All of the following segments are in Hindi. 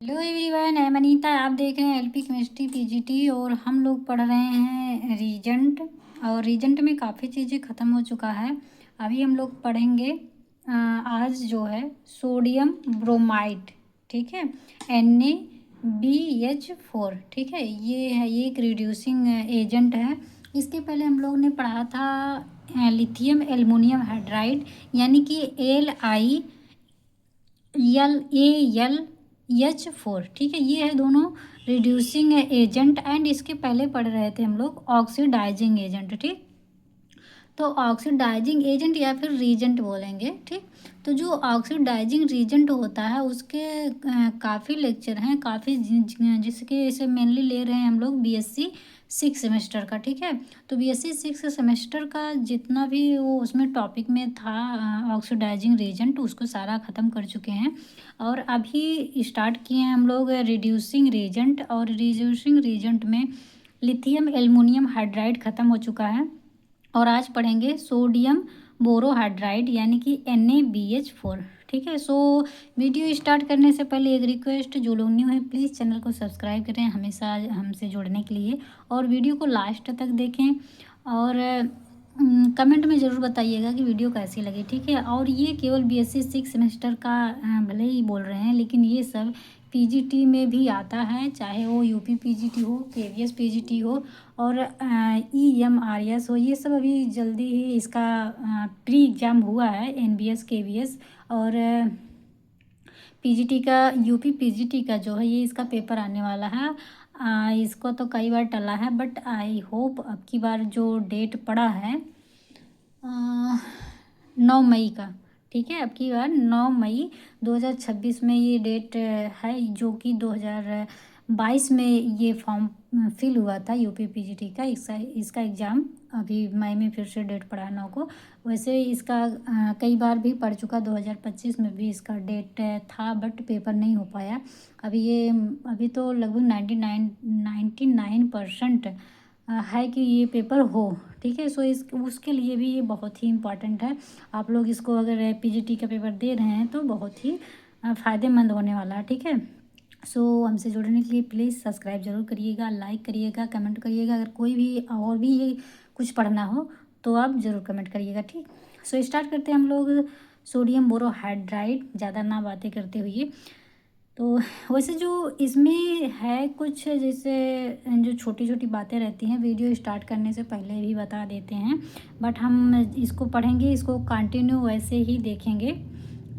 हेलो एवरीवन, मैं अनीता। आप देख रहे हैं एलपी केमिस्ट्री पीजीटी और हम लोग पढ़ रहे हैं रीजेंट। और रीजेंट में काफ़ी चीज़ें ख़त्म हो चुका है। अभी हम लोग पढ़ेंगे आज जो है सोडियम ब्रोमाइड। ठीक है, NaBH4। ठीक है, ये एक रिड्यूसिंग एजेंट है। इसके पहले हम लोग ने पढ़ा था लिथियम एल्युमिनियम हाइड्राइड, यानी कि LiAlH4। ठीक है, ये है दोनों रिड्यूसिंग एजेंट। एंड इसके पहले पढ़ रहे थे हम लोग ऑक्सीडाइजिंग एजेंट। ठीक, तो ऑक्सीडाइजिंग एजेंट या फिर रीजेंट बोलेंगे। ठीक, तो जो ऑक्सीडाइजिंग रीजेंट होता है उसके काफ़ी लेक्चर हैं, काफ़ी जिसके इसे मेनली ले रहे हैं हम लोग बीएससी 6 सेमेस्टर का। ठीक है, तो बीएससी 6 सेमेस्टर का जितना भी वो उसमें टॉपिक में था ऑक्सीडाइजिंग रीजेंट, उसको सारा ख़त्म कर चुके हैं। और अभी स्टार्ट किए हैं हम लोग रिड्यूसिंग रीजेंट। और रिड्यूसिंग रीजेंट में लिथियम एल्युमिनियम हाइड्राइड ख़त्म हो चुका है। और आज पढ़ेंगे सोडियम बोरोहाइड्राइड, यानी कि NaBH4। ठीक है, सो वीडियो स्टार्ट करने से पहले एक रिक्वेस्ट, जो लोग न्यू हैं प्लीज़ चैनल को सब्सक्राइब करें हमेशा हमसे जुड़ने के लिए, और वीडियो को लास्ट तक देखें। और कमेंट में ज़रूर बताइएगा कि वीडियो कैसी लगी। ठीक है, और ये केवल बीएससी 6 सेमेस्टर का भले ही बोल रहे हैं, लेकिन ये सब पीजीटी में भी आता है, चाहे वो यूपी पीजीटी हो, केवीएस पीजीटी हो, और EMRS हो। ये सब अभी जल्दी ही इसका प्री एग्ज़ाम हुआ है, NBS KVS। और पीजीटी का, यूपी पीजीटी का जो है ये इसका पेपर आने वाला है। इसको तो कई बार टला है, बट आई होप अब की बार जो डेट पड़ा है 9 मई का। ठीक है, अब की बार 9 मई 2026 में ये डेट है, जो कि 2022 में ये फॉर्म फिल हुआ था यूपी पीजीटी का। इसका एग्ज़ाम अभी मई में फिर से डेट पड़ा है 9 को। वैसे इसका कई बार भी पढ़ चुका, 2025 में भी इसका डेट था, बट पेपर नहीं हो पाया। अभी तो लगभग 99% है कि ये पेपर हो। ठीक है, सो उसके लिए भी ये बहुत ही इम्पॉर्टेंट है। आप लोग इसको अगर पीजीटी का पेपर दे रहे हैं तो बहुत ही फ़ायदेमंद होने वाला है। ठीक है, सो हमसे जुड़ने के लिए प्लीज़ सब्सक्राइब ज़रूर करिएगा, लाइक करिएगा, कमेंट करिएगा। अगर कोई भी और भी ये कुछ पढ़ना हो तो आप ज़रूर कमेंट करिएगा। ठीक, सो स्टार्ट करते हैं हम लोग सोडियम बोरोहाइड्राइड, ज़्यादा ना बातें करते हुए। तो वैसे जो इसमें है कुछ, जैसे जो छोटी छोटी बातें रहती हैं, वीडियो स्टार्ट करने से पहले भी बता देते हैं, बट हम इसको पढ़ेंगे, इसको कंटिन्यू वैसे ही देखेंगे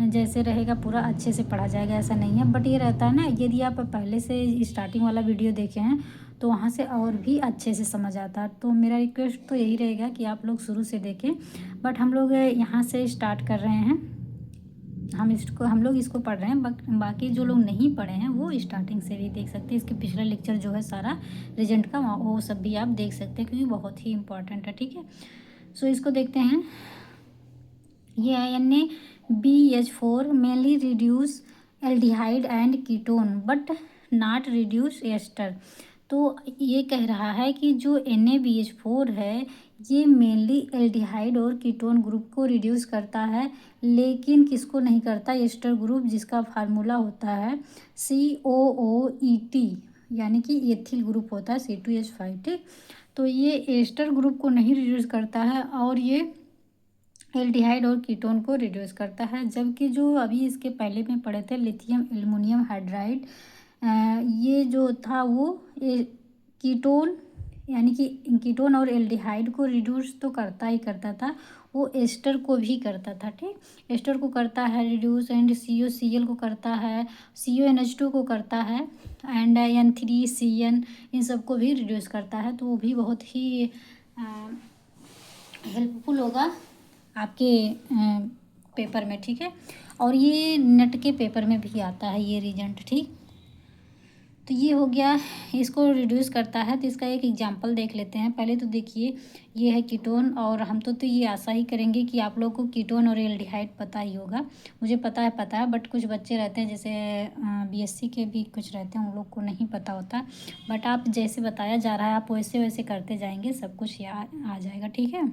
जैसे रहेगा, पूरा अच्छे से पढ़ा जाएगा ऐसा नहीं है। बट ये रहता है ना, यदि आप पहले से स्टार्टिंग वाला वीडियो देखे हैं तो वहाँ से और भी अच्छे से समझ आता है। तो मेरा रिक्वेस्ट तो यही रहेगा कि आप लोग शुरू से देखें। बट हम लोग यहाँ से स्टार्ट कर रहे हैं, हम लोग इसको पढ़ रहे हैं। बाकी जो लोग नहीं पढ़े हैं वो स्टार्टिंग से भी देख सकते हैं। इसके पिछला लेक्चर जो है सारा रिजल्ट का, वो सब भी आप देख सकते हैं, क्योंकि बहुत ही इंपॉर्टेंट है। ठीक है, सो इसको देखते हैं। ये है NaBH4 mainly reduce aldehyde and ketone but not reduce ester. तो ये कह रहा है कि जो NaBH4 है ये मेनली एल्डिहाइड और कीटोन ग्रुप को रिड्यूस करता है, लेकिन किसको नहीं करता? एस्टर ग्रुप, जिसका फार्मूला होता है COOET, यानी कि एथिल ग्रुप होता है C2H5। ठीक, तो ये एस्टर ग्रुप को नहीं रिड्यूस करता है और ये एल्डिहाइड और कीटोन को रिड्यूस करता है। जबकि जो अभी इसके पहले में पढ़े थे लिथियम एल्युमिनियम हाइड्राइड, ये जो था वो कीटोन, यानी कि कीटोन और एल्डिहाइड को रिड्यूस तो करता ही करता था, वो एस्टर को भी करता था। ठीक, एस्टर को करता है रिड्यूस, एंड COCl को करता है, CONH2 को करता है, एंड N3CN इन सबको भी रिड्यूस करता है। तो वो भी बहुत ही हेल्पफुल होगा आपके पेपर में। ठीक है, और ये नेट के पेपर में भी आता है ये रीजेंट। ठीक, तो ये हो गया, इसको रिड्यूस करता है। तो इसका एक एग्जांपल देख लेते हैं। पहले तो देखिए, ये है कीटोन, और हम तो ये आशा ही करेंगे कि आप लोग को कीटोन और एल्डिहाइड पता ही होगा। मुझे पता है, बट कुछ बच्चे रहते हैं, जैसे बीएससी के भी कुछ रहते हैं, उन लोग को नहीं पता होता। बट आप जैसे बताया जा रहा है आप वैसे वैसे करते जाएंगे, सब कुछ याद आ जाएगा। ठीक है,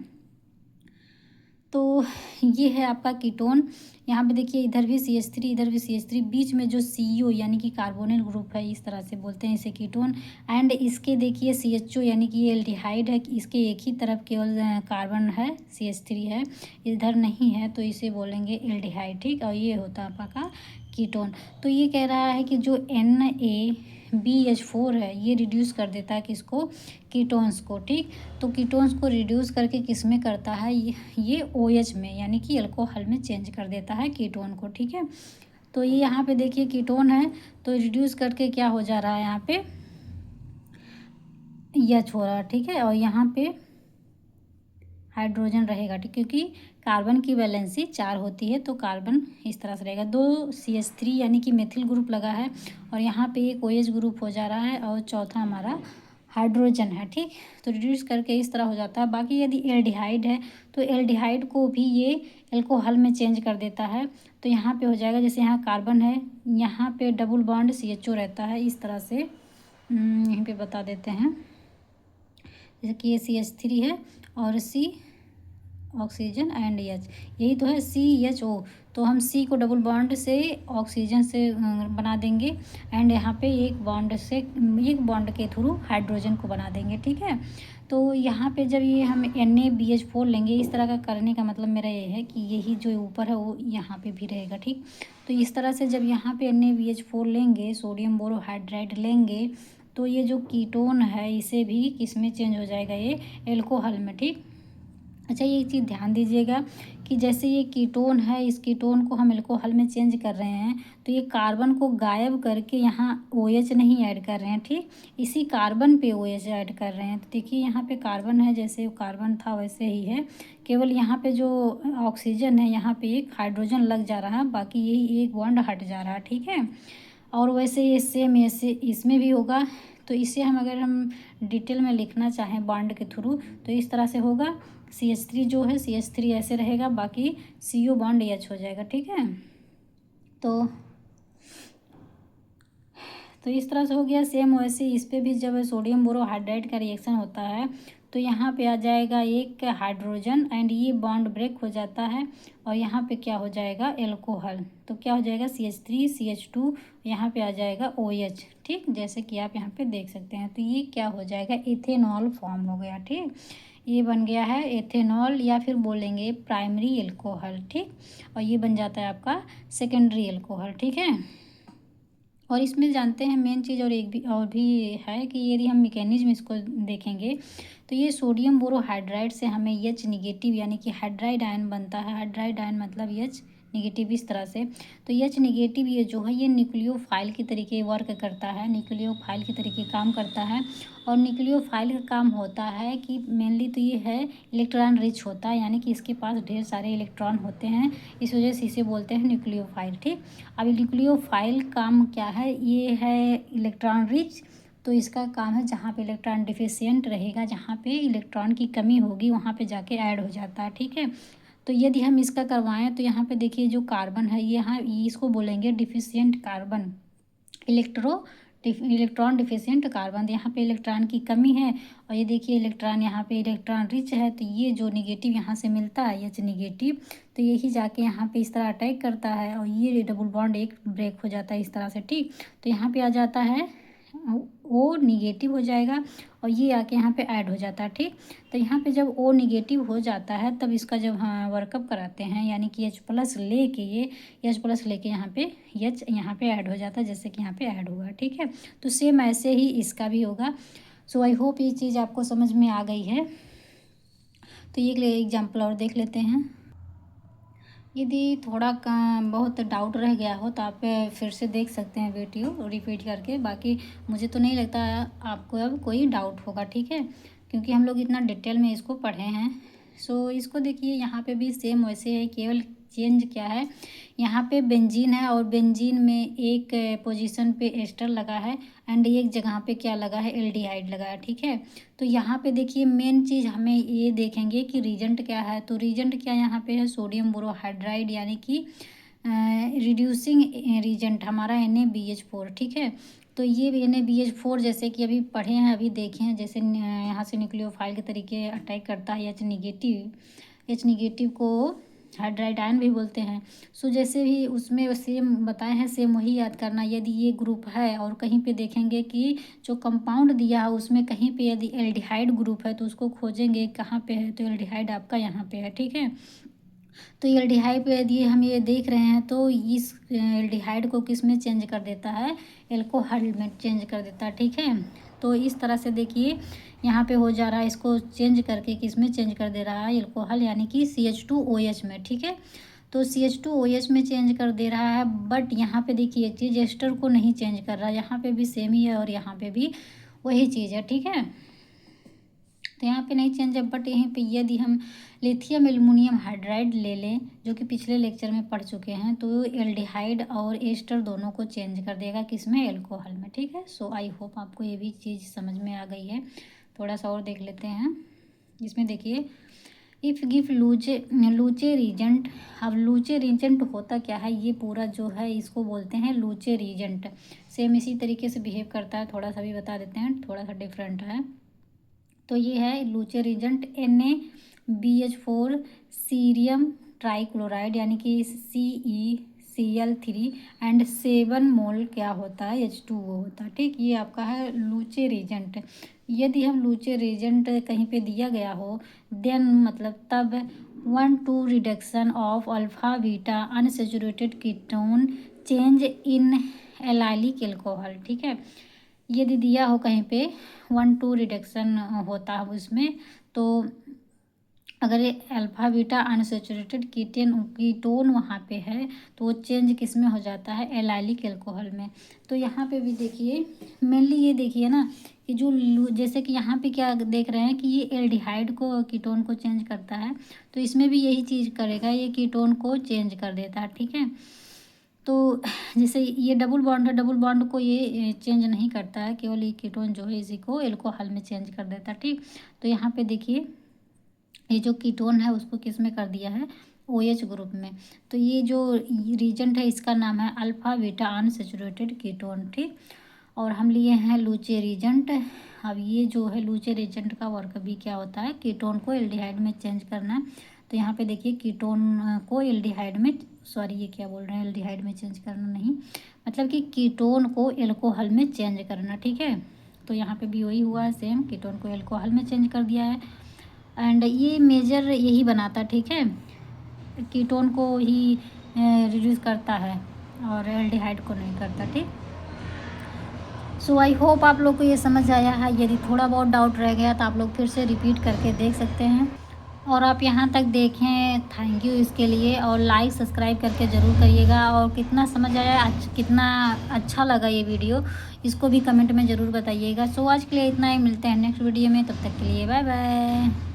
तो ये है आपका कीटोन। यहाँ पे देखिए इधर भी CH3 इधर भी CH3, बीच में जो CO यानी कि कार्बोनिल ग्रुप है, इस तरह से बोलते हैं इसे कीटोन। एंड इसके देखिए CHO यानी कि ये एल्डिहाइड है, इसके एक ही तरफ केवल कार्बन है, CH3 है, इधर नहीं है, तो इसे बोलेंगे एल्डिहाइड, ठीक। और ये होता है आपका कीटोन। तो ये कह रहा है कि जो NaBH4 है ये रिड्यूस कर देता है किसको, कीटोन्स को, ठीक। तो कीटोन्स को रिड्यूस करके किस में करता है, ये OH में यानी कि अल्कोहल में चेंज कर देता है कीटोन को, ठीक है। तो ये यहाँ पे देखिए कीटोन है, तो रिड्यूस करके क्या हो जा रहा है, यहाँ पे H हो रहा है, ठीक है। और यहाँ पे हाइड्रोजन रहेगा, ठीक, क्योंकि कार्बन की वैलेंसी 4 होती है, तो कार्बन इस तरह से रहेगा। 2 CH3 यानी कि मेथिल ग्रुप लगा है, और यहाँ पे एक OH ग्रुप हो जा रहा है, और चौथा हमारा हाइड्रोजन है, ठीक। तो रिड्यूस करके इस तरह हो जाता है। बाकी यदि एल्डिहाइड है तो एल्डिहाइड को भी ये अल्कोहल में चेंज कर देता है। तो यहाँ पे हो जाएगा, जैसे यहाँ कार्बन है, यहाँ पे डबल बॉन्ड CHO रहता है, इस तरह से यहीं पे बता देते हैं। जैसे कि ये CH3 है और C ऑक्सीजन एंड H, यही तो है CHO। तो हम C को डबल बॉन्ड से ऑक्सीजन से बना देंगे, एंड यहाँ पे एक बॉन्ड के थ्रू हाइड्रोजन को बना देंगे, ठीक है। तो यहाँ पे जब ये हम NaBH4 लेंगे, इस तरह का करने का मतलब मेरा ये है कि यही जो ऊपर है वो यहाँ पे भी रहेगा, ठीक। तो इस तरह से जब यहाँ पे NaBH4 लेंगे, सोडियम बोरोहाइड्राइड लेंगे, तो ये जो कीटोन है इसे भी किस में चेंज हो जाएगा, ये एल्कोहल में, ठीक। अच्छा, ये एक चीज़ ध्यान दीजिएगा कि जैसे ये कीटोन है, इस कीटोन को हम अल्कोहल में चेंज कर रहे हैं, तो ये कार्बन को गायब करके यहाँ OH नहीं ऐड कर रहे हैं, ठीक। इसी कार्बन पे OH ऐड कर रहे हैं। तो देखिए यहाँ पे कार्बन है, जैसे कार्बन था वैसे ही है, केवल यहाँ पे जो ऑक्सीजन है यहाँ पे एक हाइड्रोजन लग जा रहा है, बाकी यही एक बॉन्ड हट जा रहा है, ठीक है। और वैसे ये सेम ऐसे इसमें भी होगा। तो इसे अगर हम डिटेल में लिखना चाहें बॉन्ड के थ्रू, तो इस तरह से होगा। CH3 जो है, CH3 ऐसे रहेगा, बाकी CO बॉन्ड H हो जाएगा, ठीक है। तो इस तरह से हो गया। सेम वैसे इस पे भी जब सोडियम बोरोहाइड्राइड का रिएक्शन होता है, तो यहाँ पे आ जाएगा एक हाइड्रोजन, एंड ये बॉन्ड ब्रेक हो जाता है, और यहाँ पे क्या हो जाएगा, एल्कोहल। तो क्या हो जाएगा, CH3 CH2, यहाँ पे आ जाएगा OH, ठीक, जैसे कि आप यहाँ पे देख सकते हैं। तो ये क्या हो जाएगा, इथेनॉल फॉर्म हो गया, ठीक। ये बन गया है एथेनॉल, या फिर बोलेंगे प्राइमरी एल्कोहल, ठीक। और ये बन जाता है आपका सेकेंडरी एल्कोहल, ठीक है। और इसमें जानते हैं मेन चीज़ और भी है कि यदि हम मैकेनिज्म इसको देखेंगे, तो ये सोडियम बोरोहाइड्राइड से हमें H निगेटिव यानी कि हाइड्राइड आयन बनता है। हाइड्राइड आयन मतलब H निगेटिव, इस तरह से। तो H निगेटिव ये जो है ये न्यूक्लियोफाइल की तरीके वर्क करता है, न्यूक्लियोफाइल की तरीके काम करता है। और न्यूक्लियोफाइल का काम होता है कि मेनली तो ये है इलेक्ट्रॉन रिच होता है, यानी कि इसके पास ढेर सारे इलेक्ट्रॉन होते हैं, इस वजह से इसे बोलते हैं न्यूक्लियोफाइल, ठीक। अब न्यूक्लियोफाइल काम क्या है, ये है इलेक्ट्रॉन रिच। तो इसका काम है जहाँ पे इलेक्ट्रॉन डिफिशियंट रहेगा, जहाँ पे इलेक्ट्रॉन की कमी होगी, वहाँ पे जाके ऐड हो जाता है, ठीक है। तो यदि हम इसका करवाएं, तो यहाँ पे देखिए जो कार्बन है, यहाँ इसको बोलेंगे deficient carbon, electron deficient carbon. यहाँ पे इलेक्ट्रॉन की कमी है, और ये देखिए इलेक्ट्रॉन यहाँ पे इलेक्ट्रॉन रिच है, तो ये जो निगेटिव यहाँ से मिलता है H निगेटिव, तो यही जाके यहाँ पे इस तरह अटैक करता है, और ये डबल बॉन्ड एक ब्रेक हो जाता है इस तरह से, ठीक। तो यहाँ पे आ जाता है O निगेटिव हो जाएगा, और ये आके यहाँ पे ऐड हो जाता है, ठीक। तो यहाँ पे जब O निगेटिव हो जाता है, तब इसका जब वर्कअप कराते हैं, यानी कि H प्लस लेके ये H प्लस लेके यहाँ पे H यहाँ पे ऐड हो जाता है, जैसे कि यहाँ पे ऐड हुआ, ठीक है। तो सेम ऐसे ही इसका भी होगा। सो आई होप ये चीज़ आपको समझ में आ गई है। तो ये एग्जाम्पल और देख लेते हैं। यदि थोड़ा बहुत डाउट रह गया हो तो आप फिर से देख सकते हैं वीडियो रिपीट करके। बाकी मुझे तो नहीं लगता आपको अब कोई डाउट होगा, ठीक है, क्योंकि हम लोग इतना डिटेल में इसको पढ़े हैं। सो इसको देखिए, यहाँ पे भी सेम वैसे है, केवल चेंज क्या है, यहाँ पे बेंजीन है, और बेंजीन में एक पोजीशन पे एस्टर लगा है, एंड एक जगह पे क्या लगा है, एल्डिहाइड लगा है, ठीक है। तो यहाँ पे देखिए मेन चीज़ हमें ये देखेंगे कि रीजेंट क्या है। तो रीजेंट क्या यहाँ पे है, सोडियम बोरोहाइड्राइड, यानी कि रिड्यूसिंग रीजेंट हमारा NaBH4, ठीक है। तो ये NaBH4 जैसे कि अभी पढ़े हैं, अभी देखे हैं, जैसे यहाँ से न्यूक्लियोफाइल के तरीके अटैक करता है H निगेटिव, H नेगेटिव को हाइड्राइड आयन भी बोलते हैं। सो जैसे भी उसमें सेम बताए हैं, सेम वही याद करना। यदि ये ग्रुप है और कहीं पे देखेंगे कि जो कंपाउंड दिया है उसमें कहीं पे यदि एल्डिहाइड ग्रुप है तो उसको खोजेंगे कहाँ पे है, तो एल्डिहाइड आपका यहाँ पे है, ठीक है। तो एल्डिहाइड पे यदि हम ये देख रहे हैं तो इस एल्डिहाइड को किस में चेंज कर देता है, एल्कोहल में चेंज कर देता है, ठीक है। तो इस तरह से देखिए यहाँ पे हो जा रहा है, इसको चेंज करके किस में चेंज कर दे रहा है, एल्कोहल यानी कि CH2OH में, ठीक है। तो CH2OH में चेंज कर दे रहा है, बट यहाँ पे देखिए एक चीज़, एस्टर को नहीं चेंज कर रहा है। यहाँ पे भी सेम ही है और यहाँ पे भी वही चीज़ है, ठीक है। तो यहाँ पे नहीं चेंज है, बट यहीं पे यदि हम लिथियम एल्युमिनियम हाइड्राइड ले लें, जो कि पिछले लेक्चर में पढ़ चुके हैं, तो एल्डिहाइड और एस्टर दोनों को चेंज कर देगा किसमें, एल्कोहल में, ठीक है। सो आई होप आपको ये भी चीज़ समझ में आ गई है। थोड़ा सा और देख लेते हैं। इसमें देखिए, इफ़ गिव लूचे रीजेंट। अब लूचे रीजेंट होता क्या है, ये पूरा जो है इसको बोलते हैं लूचे रीजेंट। सेम इसी तरीके से बिहेव करता है, थोड़ा सा भी बता देते हैं, थोड़ा सा डिफरेंट है। तो ये है लूचे रीजेंट NaBH4 सीरियम ट्राइक्लोराइड यानी कि CeCl3 एंड 7 मोल क्या होता है, H2O होता है, ठीक। ये आपका है लूचे रीजेंट। यदि हम लूचे रीजेंट कहीं पे दिया गया हो, देन मतलब तब 1,2 reduction of alpha beta unsaturated ketone change in allylic alcohol, ठीक है। यदि दिया हो कहीं पे 1,2 रिडक्शन होता है उसमें, तो अगर ये अल्फा बीटा अनसेचुरेटेड कीटोन वहाँ पे है तो वो चेंज किस में हो जाता है, एलाइलिक एल्कोहल में। तो यहाँ पे भी देखिए, मेनली ये देखिए ना कि जो जैसे कि यहाँ पे क्या देख रहे हैं कि ये एल्डिहाइड को कीटोन को चेंज करता है, तो इसमें भी यही चीज़ करेगा, ये कीटोन को चेंज कर देता है, ठीक है। तो जैसे ये डबल बॉन्ड है, डबल बॉन्ड को ये चेंज नहीं करता है, केवल ये कीटोन जो है इसी को एल्कोहल में चेंज कर देता है, ठीक। तो यहाँ पे देखिए ये जो कीटोन है उसको किस में कर दिया है, OH ग्रुप में। तो ये जो रीजेंट है इसका नाम है अल्फा बीटा अनसेचुरेटेड कीटोन, ठीक। और हम लिए हैं लूचे रीजेंट। अब ये जो है लूचे रीजेंट का वर्क भी क्या होता है, कीटोन को एल्डिहाइड में चेंज करना। तो यहाँ पे देखिए कीटोन को एल्डिहाइड में, सॉरी ये क्या बोल रहे हैं, एल्डिहाइड में चेंज करना नहीं, मतलब कि कीटोन को एल्कोहल में चेंज करना, ठीक है। तो यहाँ पे भी वही हुआ है, सेम कीटोन को एल्कोहल में चेंज कर दिया है। एंड ये मेजर यही बनाता, ठीक है, कीटोन को ही रिड्यूस करता है और एल्डिहाइड को नहीं करता, ठीक। सो आई होप आप लोग को ये समझ आया है। यदि थोड़ा बहुत डाउट रह गया तो आप लोग फिर से रिपीट करके देख सकते हैं। और आप यहाँ तक देखें, थैंक यू इसके लिए। और लाइक सब्सक्राइब करके ज़रूर करिएगा। और कितना समझ आया, कितना अच्छा लगा ये वीडियो, इसको भी कमेंट में ज़रूर बताइएगा। सो आज के लिए इतना ही, मिलते हैं नेक्स्ट वीडियो में, तब तक के लिए बाय बाय।